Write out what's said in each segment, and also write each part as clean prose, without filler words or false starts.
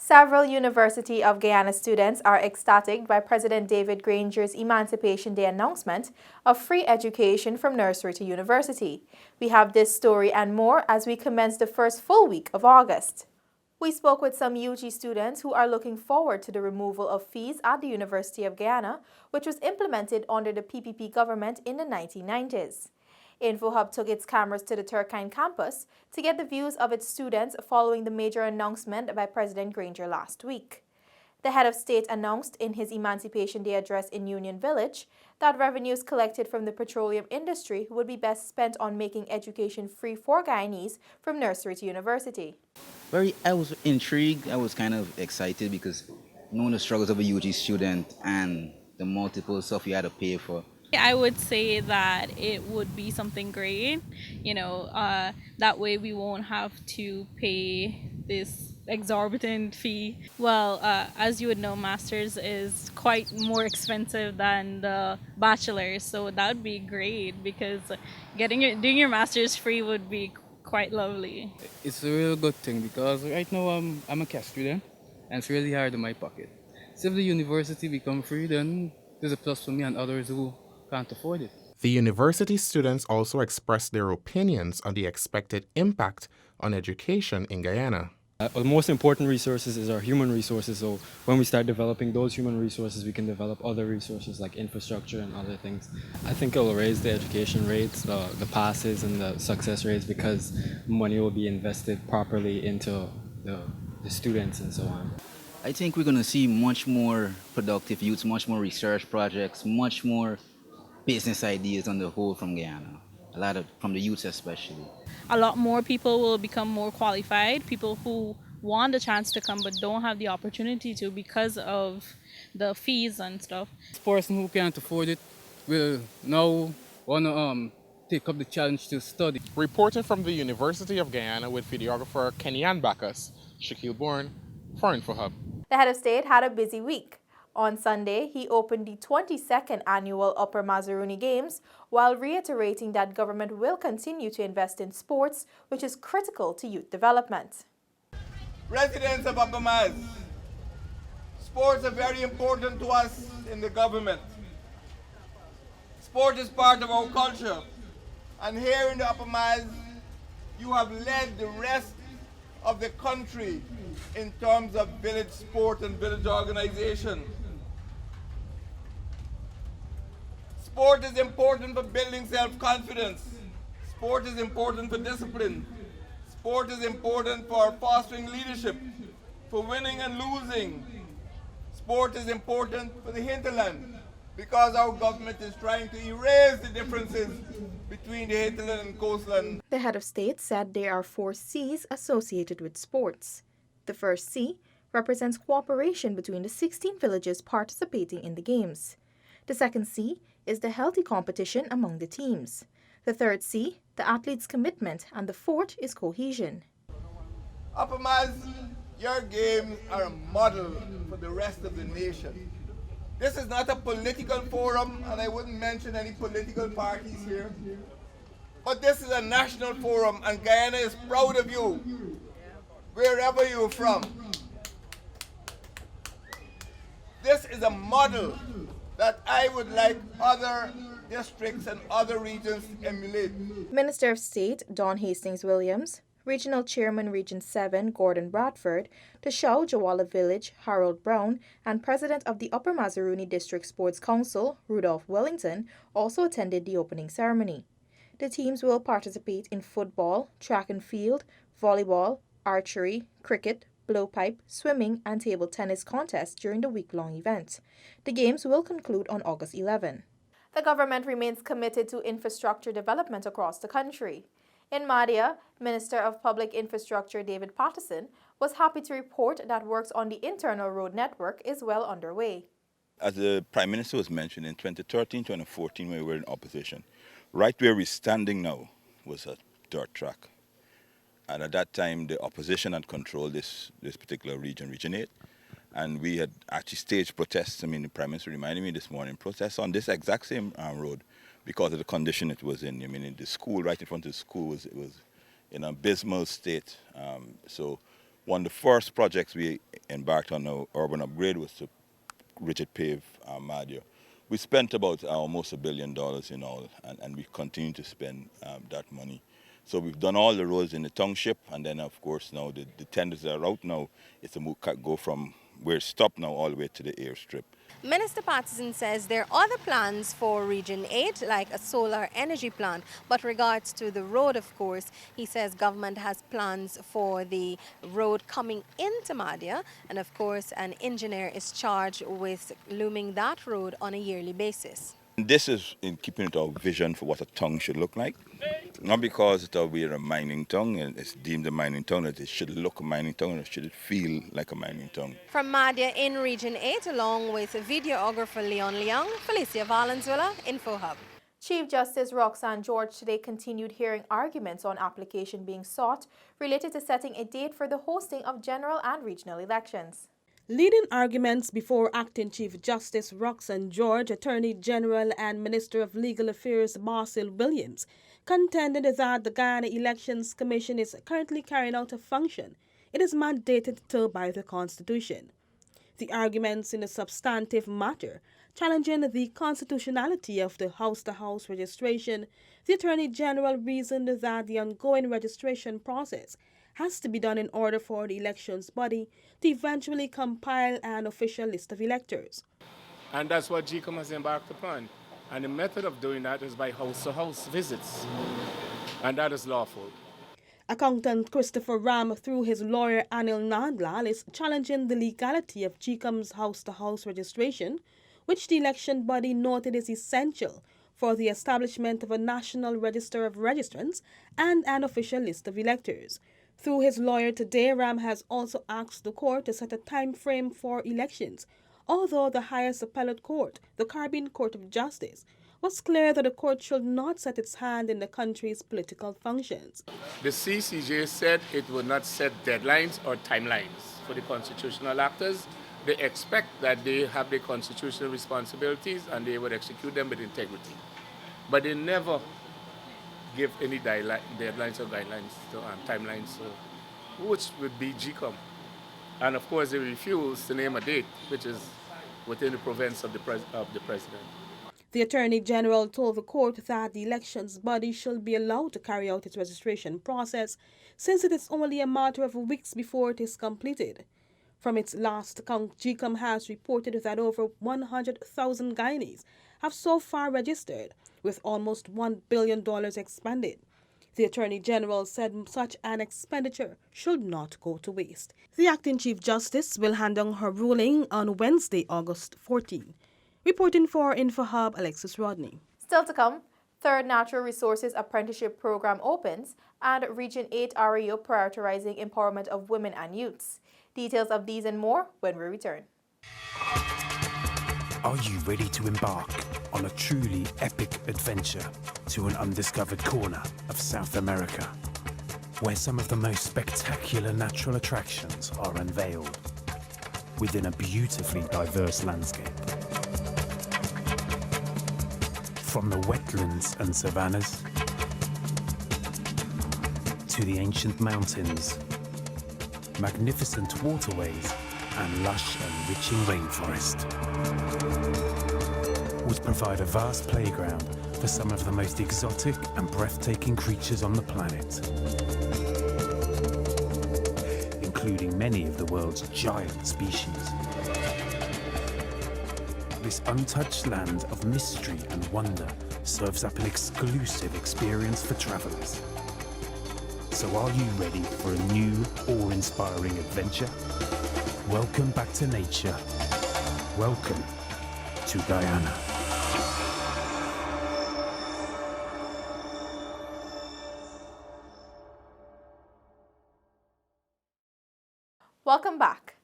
Several University of Guyana students are ecstatic by President David Granger's Emancipation Day announcement of free education from nursery to university. We have this story and more as we commence the first full week of August. We spoke with some UG students who are looking forward to the removal of fees at the University of Guyana, which was implemented under the PPP government in the 1990s. InfoHub took its cameras to the Turkine campus to get the views of its students following the major announcement by President Granger last week. The head of state announced in his Emancipation Day address in Union Village that revenues collected from the petroleum industry would be best spent on making education free for Guyanese from nursery to university. I was intrigued. I was kind of excited because knowing the struggles of a UG student and the multiple stuff you had to pay for. I would say that it would be something great, that way we won't have to pay this exorbitant fee. Well, as you would know, master's is quite more expensive than the bachelor's, so that would be great because doing your master's free would be quite lovely. It's a real good thing because right now I'm a cash student and it's really hard in my pocket. So if the university become free, then there's a plus for me and others who can't afford it. The university students also expressed their opinions on the expected impact on education in Guyana. The most important resources is our human resources, so when we start developing those human resources, we can develop other resources like infrastructure and other things. I think it will raise the education rates, the passes and the success rates because money will be invested properly into the students and so on. I think we're going to see much more productive youths, much more research projects, much more business ideas on the whole from Guyana, from the youths especially. A lot more people will become more qualified, people who want a chance to come but don't have the opportunity to because of the fees and stuff. This person who can't afford it will now want to take up the challenge to study. Reporting from the University of Guyana with videographer Kenyan Bacchus, Shaquille Bourne for InfoHub. The head of state had a busy week. On Sunday, he opened the 22nd annual Upper Mazaruni Games while reiterating that government will continue to invest in sports, which is critical to youth development. Residents of Upper Maz, sports are very important to us in the government. Sport is part of our culture, and here in the Upper Maz, you have led the rest of the country in terms of village sport and village organization. Sport is important for building self-confidence. Sport is important for discipline. Sport is important for fostering leadership, for winning and losing. Sport is important for the hinterland because our government is trying to erase the differences between the hinterland and coastland. The head of state said there are 4 C's associated with sports. The first C represents cooperation between the 16 villages participating in the games. The second C is the healthy competition among the teams. The third C, the athletes' commitment, and the fourth is cohesion. Upper Maz, your games are a model for the rest of the nation. This is not a political forum, and I wouldn't mention any political parties here. But this is a national forum, and Guyana is proud of you, wherever you're from. This is a model that I would like other districts and other regions to emulate. Minister of State Don Hastings Williams, Regional Chairman Region 7 Gordon Bradford, Tashau Jawala Village Harold Brown, and President of the Upper Mazaruni District Sports Council Rudolph Wellington also attended the opening ceremony. The teams will participate in football, track and field, volleyball, archery, cricket, blowpipe, swimming, and table tennis contests during the week-long event. The games will conclude on August 11. The government remains committed to infrastructure development across the country. In Madhya, Minister of Public Infrastructure David Patterson was happy to report that works on the internal road network is well underway. As the Prime Minister was mentioning, in 2013-2014, when we were in opposition, Right where we're standing now was a dirt track. And at that time, the opposition had controlled this particular region, Region 8. And we had actually staged protests. I mean, the Prime Minister reminded me this morning, protests on this exact same road because of the condition it was in. I mean, the school, right in front of the school, it was in an abysmal state. So one of the first projects we embarked on, our urban upgrade, was to rigid pave Madia. We spent about almost $1 billion in all, and we continue to spend that money. So we've done all the roads in the township, and then of course now the tenders that are out now is to go from where it's stopped now all the way to the airstrip. Minister Patterson says there are other plans for Region 8, like a solar energy plant. But regards to the road, of course, he says government has plans for the road coming into Madia. And of course, an engineer is charged with looming that road on a yearly basis. This is in keeping with our vision for what a town should look like. Not because we're a mining town and it's deemed a mining town, that it should look a mining town, or should it feel like a mining town. From Madia in Region 8, along with videographer Leon Leung, Felicia Valenzuela, InfoHub. Chief Justice Roxanne George today continued hearing arguments on application being sought related to setting a date for the hosting of general and regional elections. Leading arguments before Acting Chief Justice Roxanne George, Attorney General and Minister of Legal Affairs Marcel Williams contended that the Guyana Elections Commission is currently carrying out a function it is mandated to by the Constitution. The arguments in the substantive matter, challenging the constitutionality of the house-to-house registration, the Attorney General reasoned that the ongoing registration process has to be done in order for the elections body to eventually compile an official list of electors. And that's what GCOM has embarked upon. And the method of doing that is by house-to-house visits. And that is lawful. Accountant Christopher Ram, through his lawyer Anil Nandlal, is challenging the legality of GCOM's house-to-house registration, which the election body noted is essential for the establishment of a national register of registrants and an official list of electors. Through his lawyer today, Ram has also asked the court to set a time frame for elections, although the highest appellate court, the Caribbean Court of Justice, was clear that the court should not set its hand in the country's political functions. The CCJ said it would not set deadlines or timelines for the constitutional actors. They expect that they have their constitutional responsibilities and they would execute them with integrity. But they never give any deadlines or guidelines to timelines, which would be GCOM. And of course, they refuse to name a date, which is within the province of the president. The Attorney General told the court that the elections body should be allowed to carry out its registration process, since it is only a matter of weeks before it is completed. From its last count, GCOM has reported that over 100,000 Guyanese have so far registered, with almost $1 billion expended. The Attorney General said such an expenditure should not go to waste. The Acting Chief Justice will hand down her ruling on Wednesday, August 14. Reporting for InfoHub, Alexis Rodney. Still to come, Third Natural Resources Apprenticeship Program opens and Region 8 REO prioritizing empowerment of women and youths. Details of these and more when we return. Are you ready to embark on a truly epic adventure to an undiscovered corner of South America, where some of the most spectacular natural attractions are unveiled within a beautifully diverse landscape? From the wetlands and savannas to the ancient mountains, magnificent waterways and lush enriching rainforest would provide a vast playground for some of the most exotic and breathtaking creatures on the planet, including many of the world's giant species. This untouched land of mystery and wonder serves up an exclusive experience for travelers. So are you ready for a new, awe-inspiring adventure? Welcome back to nature. Welcome to Guyana. Welcome back.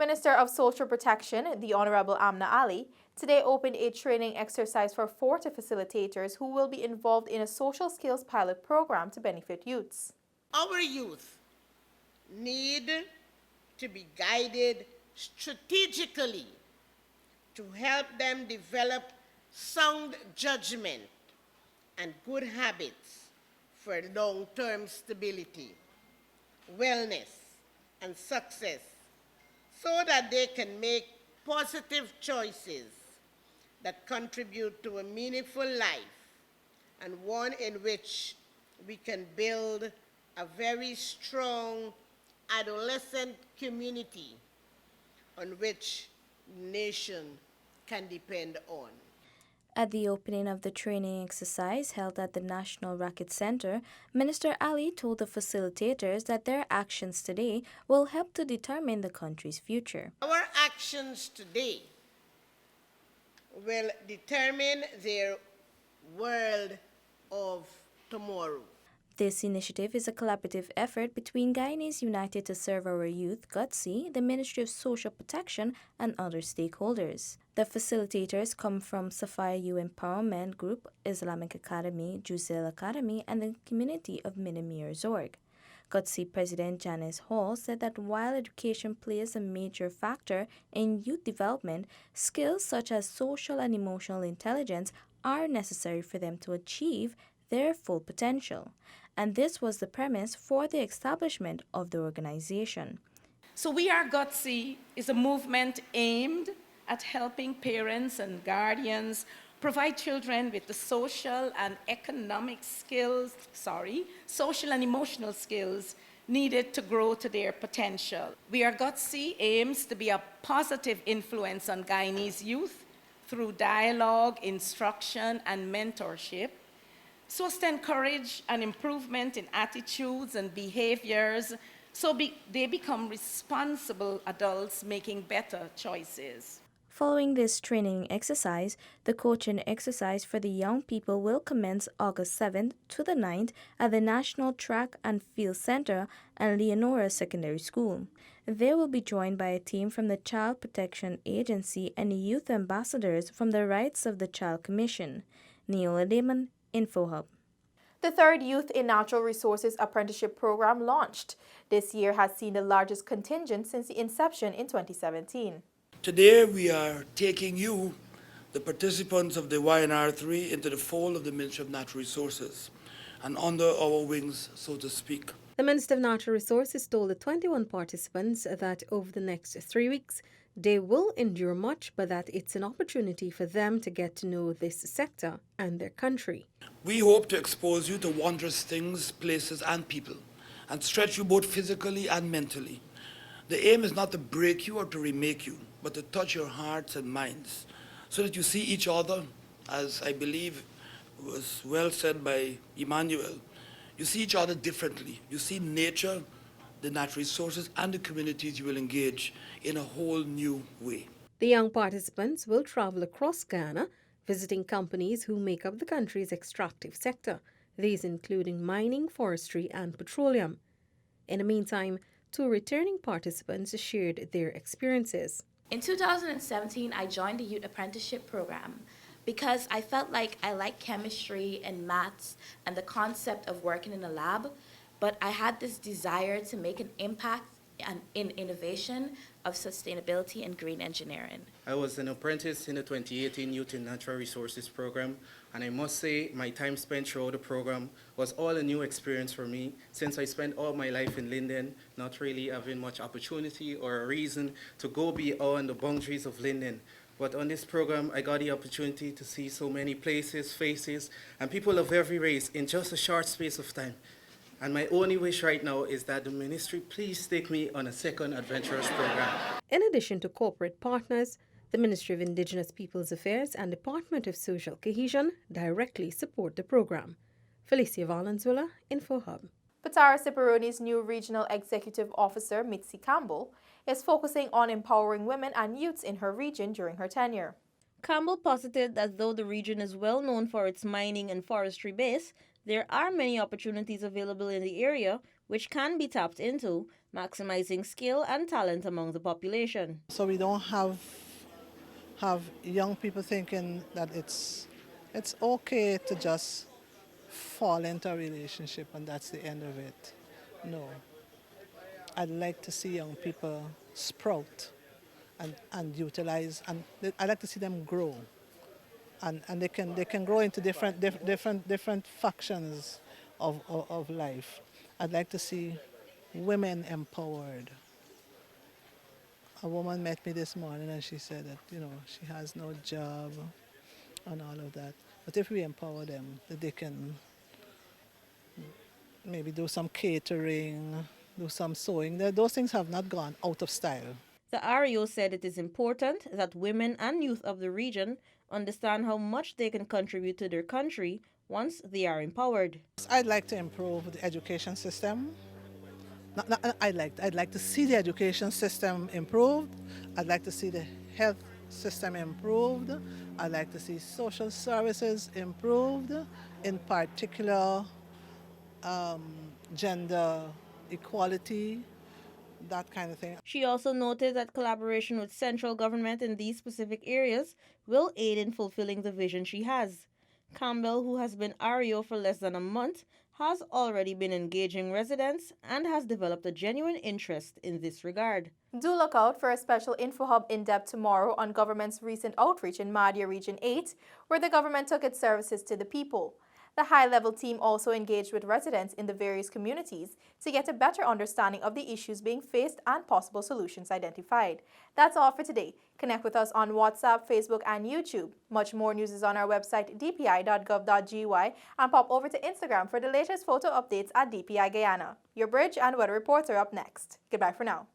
Minister of Social Protection, the Honorable Amna Ali, today opened a training exercise for 40 facilitators who will be involved in a social skills pilot program to benefit youths. Our youth need to be guided strategically to help them develop sound judgment and good habits for long-term stability, wellness, and success, so that they can make positive choices that contribute to a meaningful life and one in which we can build a very strong adolescent community on which nation can depend on. At the opening of the training exercise held at the National Racket Center, Minister Ali told the facilitators that their actions today will help to determine the country's future. Our actions today will determine their world of tomorrow. This initiative is a collaborative effort between Guyanese United to Serve Our Youth, GUTSI, the Ministry of Social Protection, and other stakeholders. The facilitators come from Sapphire U Empowerment Group, Islamic Academy, Juzel Academy, and the community of Minamir Zorg. GUTSI President Janice Hall said that while education plays a major factor in youth development, skills such as social and emotional intelligence are necessary for them to achieve their full potential. And this was the premise for the establishment of the organization. So We Are GUTSI is a movement aimed at helping parents and guardians provide children with the social and emotional skills needed to grow to their potential. We Are GUTSI aims to be a positive influence on Guyanese youth through dialogue, instruction, and mentorship, so as to encourage an improvement in attitudes and behaviors so they become responsible adults making better choices. Following this training exercise, the coaching exercise for the young people will commence August 7th to the 9th at the National Track and Field Center and Leonora Secondary School. They will be joined by a team from the Child Protection Agency and youth ambassadors from the Rights of the Child Commission. Neola Damon, InfoHub. The third Youth in Natural Resources Apprenticeship Program launched. This year has seen the largest contingent since the inception in 2017. Today we are taking you, the participants of the YNR3, into the fold of the Ministry of Natural Resources and under our wings, so to speak. The Minister of Natural Resources told the 21 participants that over the next 3 weeks, they will endure much, but that it's an opportunity for them to get to know this sector and their country. We hope to expose you to wondrous things, places, and people, and stretch you both physically and mentally. The aim is not to break you or to remake you, but to touch your hearts and minds, so that you see each other, as I believe was well said by Emmanuel, you see each other differently. You see nature, the natural resources, and the communities you will engage in a whole new way. The young participants will travel across Ghana, visiting companies who make up the country's extractive sector, these including mining, forestry, and petroleum. In the meantime, 2 returning participants shared their experiences. In 2017, I joined the Youth Apprenticeship Program because I felt like I liked chemistry and maths and the concept of working in a lab, but I had this desire to make an impact in innovation of sustainability and green engineering. I was an apprentice in the 2018 Youth in Natural Resources Program, and I must say my time spent throughout the program was all a new experience for me, since I spent all my life in Linden, not really having much opportunity or a reason to go beyond the boundaries of Linden. But on this program, I got the opportunity to see so many places, faces, and people of every race in just a short space of time. And my only wish right now is that the ministry please take me on a second adventurous program. In addition to corporate partners, the Ministry of Indigenous Peoples Affairs and Department of Social Cohesion directly support the program. Felicia Valenzuela, InfoHub. Patara Ciparoni's new Regional Executive Officer, Mitzi Campbell, is focusing on empowering women and youths in her region during her tenure. Campbell posited that though the region is well known for its mining and forestry base, There are many opportunities available in the area which can be tapped into, maximizing skill and talent among the population. So we don't have young people thinking that it's okay to just fall into a relationship and that's the end of it. No. I'd like to see young people sprout and utilize, and I'd like to see them grow. And they can grow into different factions of life. I'd like to see women empowered. A woman met me this morning and she said that, she has no job and all of that. But if we empower them, that they can maybe do some catering, do some sewing. Those things have not gone out of style. The REO said it is important that women and youth of the region understand how much they can contribute to their country once they are empowered. I'd like to improve the education system. I'd like to see the education system improved. I'd like to see the health system improved. I'd like to see social services improved, in particular gender equality, that kind of thing. She also noted that collaboration with central government in these specific areas will aid in fulfilling the vision she has. Campbell, who has been REO for less than a month, has already been engaging residents and has developed a genuine interest in this regard. Do look out for a special Info Hub in-depth tomorrow on government's recent outreach in Madhya Region 8, where the government took its services to the people. The high-level team also engaged with residents in the various communities to get a better understanding of the issues being faced and possible solutions identified. That's all for today. Connect with us on WhatsApp, Facebook, and YouTube. Much more news is on our website, dpi.gov.gy, and pop over to Instagram for the latest photo updates at DPI Guyana. Your bridge and weather reports are up next. Goodbye for now.